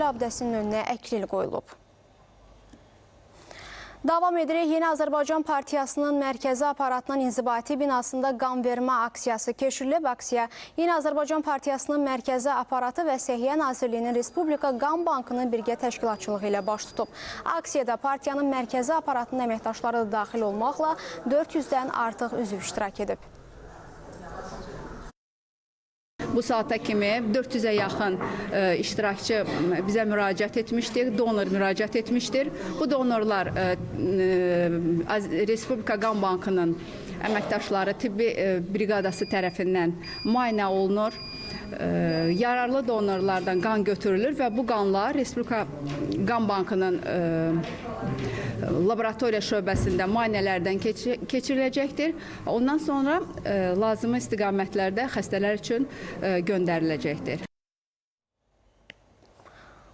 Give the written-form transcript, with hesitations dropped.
abidəsinin önünə əklil qoyulub. Davam edirik. Yeni Azərbaycan Partiyasının mərkəzi aparatının inzibati binasında qan vermə aksiyası keçirilib. Aksiya Yeni Azərbaycan Partiyasının mərkəzi aparatı və Səhiyyə Nazirliyinin Respublika Qan Bankının birgə təşkilatçılığı ilə baş tutub. Aksiyada partiyanın mərkəzi aparatının əməkdaşları da daxil olmaqla 400-dən artıq üzv iştirak edib. Bu saata kimi 400'ə yaxın iştirakçı bizə müraciət etmişdir, donor müraciət etmişdir. Bu donorlar Respublika Qan Bankının əməkdaşları tibbi briqadası tərəfindən müayinə olunur. Yararlı donorlardan qan götürülür və bu qanlar Respublika Qan Bankının laboratoriya şöbəsində müayinələrdən keçiriləcəkdir. Ondan sonra lazımi istiqamətlərdə xəstələr üçün göndəriləcəkdir.